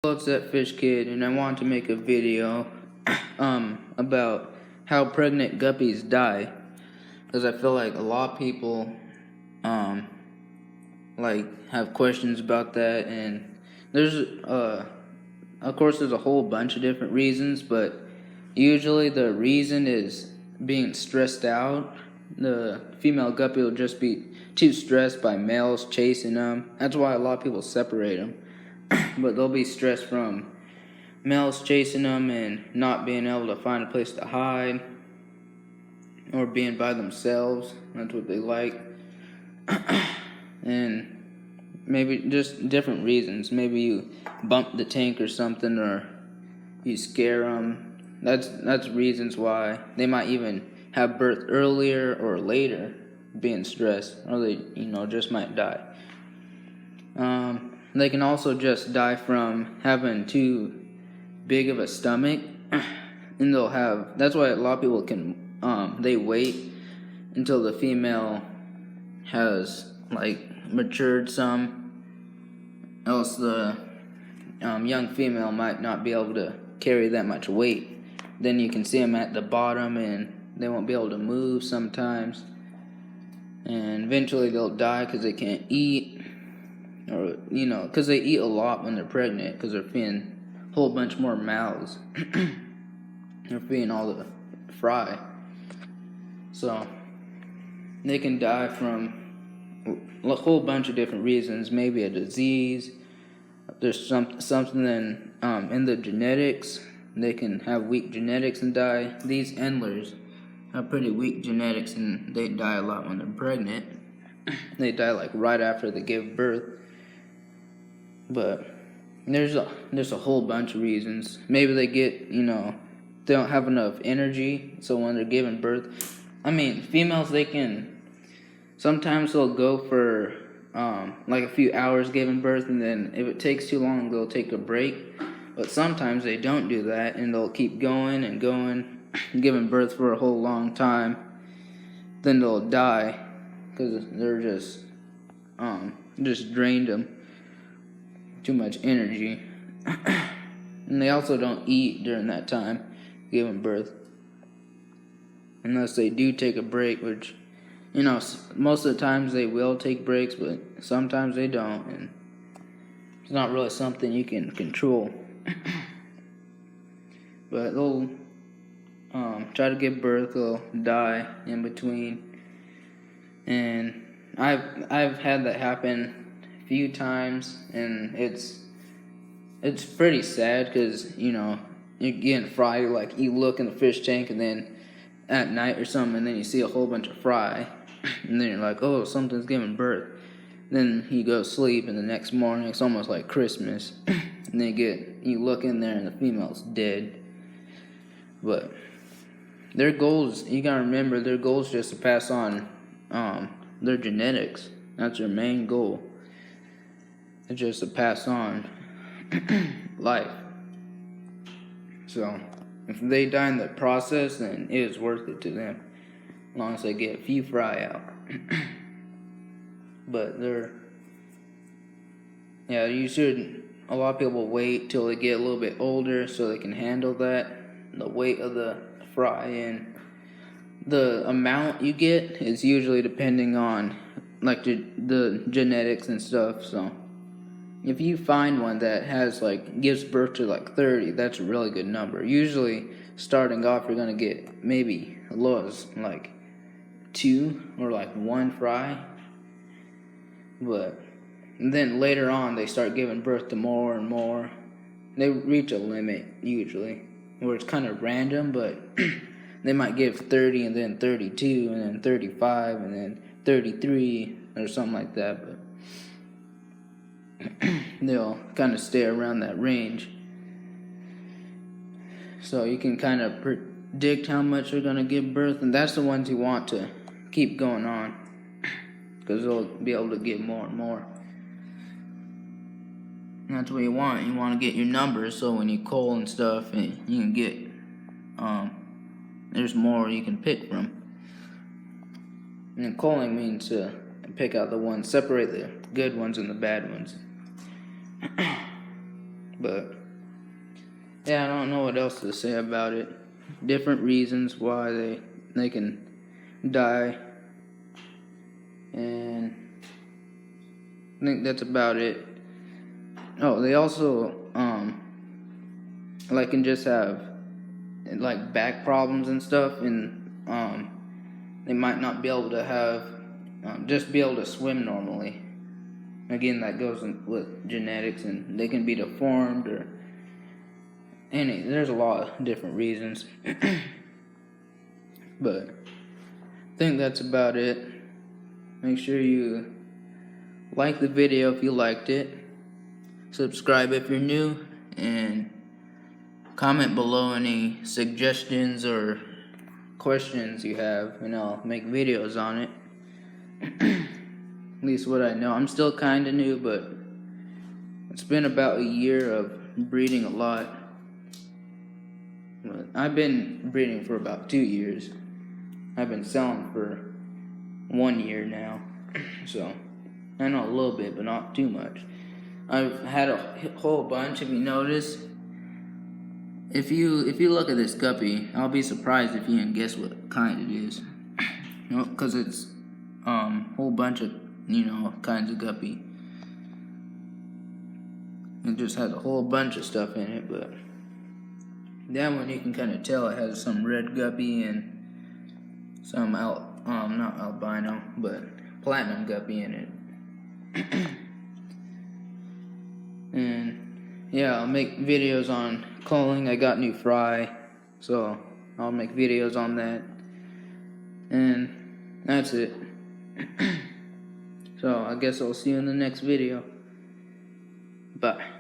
Hello, it's that fish kid, and I want to make a video about how pregnant guppies die, because I feel like a lot of people have questions about that, and there's of course there's a whole bunch of different reasons, but usually the reason is being stressed out. The female guppy will just be too stressed by males chasing them. That's why a lot of people separate them. But they'll be stressed from males chasing them and not being able to find a place to hide, or being by themselves. That's what they like. And maybe just different reasons. Maybe you bump the tank or something, or you scare them. That's reasons why they might even have birth earlier or later, being stressed, or they just might die. They can also just die from having too big of a stomach, and that's why a lot of people they wait until the female has matured some, else the young female might not be able to carry that much weight. Then you can see them at the bottom, and they won't be able to move sometimes, and eventually they'll die because they can't eat. Or, because they eat a lot when they're pregnant, because they're feeding a whole bunch more mouths. They're feeding all the fry. So, they can die from a whole bunch of different reasons. Maybe a disease. There's something in the genetics. They can have weak genetics and die. These endlers have pretty weak genetics, and they die a lot when they're pregnant. They die right after they give birth. But there's a whole bunch of reasons. Maybe they get, they don't have enough energy, so when they're giving birth, females, sometimes they'll go for a few hours giving birth, and then if it takes too long, they'll take a break. But sometimes they don't do that, and they'll keep going and going, giving birth for a whole long time. Then they'll die because they're just drained them. Too much energy. And they also don't eat during that time giving birth, unless they do take a break, which most of the times they will take breaks, but sometimes they don't, and it's not really something you can control. But they'll try to give birth, they'll die in between, and I've had that happen few times, and it's pretty sad, because you're getting fry. You look in the fish tank, and then at night or something, and then you see a whole bunch of fry, and then you're like, oh, something's giving birth. Then you go to sleep, and the next morning it's almost like Christmas, and then you look in there, and the female's dead. But their goals, you gotta remember, their goal is just to pass on their genetics. That's their main goal. It's just to pass on life. So, if they die in the process, then it is worth it to them, as long as they get a few fry out. But a lot of people wait till they get a little bit older so they can handle that, the weight of the fry, and the amount you get is usually depending on the genetics and stuff. So if you find one that has gives birth to 30, that's a really good number. Usually starting off, you're gonna get maybe as low as 2 or 1 fry, but then later on they start giving birth to more and more. They reach a limit usually where it's kind of random, but they might give 30 and then 32 and then 35 and then 33 or something like that, but they'll kind of stay around that range. So you can kind of predict how much they're going to give birth, and that's the ones you want to keep going on, because they'll be able to give more and more. And that's what you want. You want to get your numbers, so when you cull and stuff, and you can get there's more you can pick from. And culling means to pick out the ones, separate the good ones and the bad ones. But yeah, I don't know what else to say about it. Different reasons why they can die, and I think that's about it. Oh, they also like can just have like back problems and stuff, and they might not be able to have just be able to swim normally. Again, that goes with genetics, and they can be deformed or there's a lot of different reasons. But I think that's about it. Make sure you like the video if you liked it, subscribe if you're new, and comment below any suggestions or questions you have, and I'll make videos on it. At least what I know. I'm still kind of new, but it's been about a year of breeding a lot. But I've been breeding for about 2 years. I've been selling for 1 year now. So I know a little bit, but not too much. I've had a whole bunch. If you notice, if you look at this guppy, I'll be surprised if you can guess what kind it is. You know, because it's whole bunch of kinds of guppy. It just has a whole bunch of stuff in it, but that one you can kind of tell it has some red guppy and some not albino, but platinum guppy in it. And yeah, I'll make videos on culling. I got new fry, so I'll make videos on that. And that's it. So I guess I'll see you in the next video. Bye.